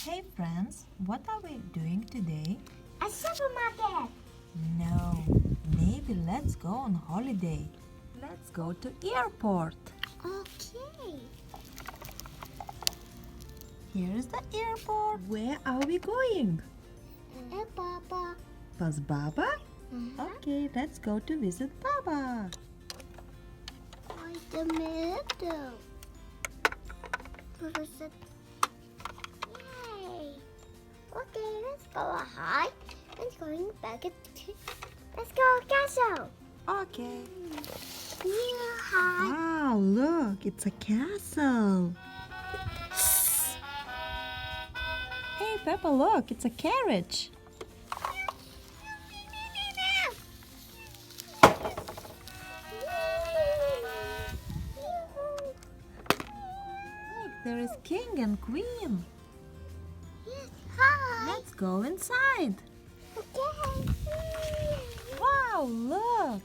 Hey friends, what are we doing today? A supermarket. No, maybe let's go on holiday. Let's go to airport. Okay. Here is the airport. Where are we going? Papa. Was Baba? Okay, let's go to visit Baba. Wait a minute. Yay. Okay, let's go high. Let's going back to. Let's go castle. Okay. Yeah, high. Wow, look, it's a castle. Hey Peppa, look, it's a carriage. Look, there is king and queen. Yes, hi. Let's go inside. Okay. Wow, look.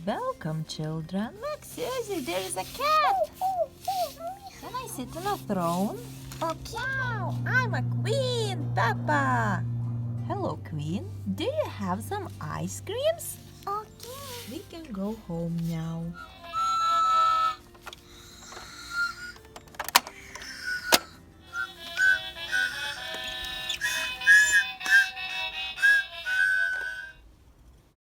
Welcome, children. Look, Suzy, there is a cat. Can I sit on a throne? Okay. Wow, I'm a queen, Peppa. Hello, queen. Do you have some ice creams? Okay. We can go home now.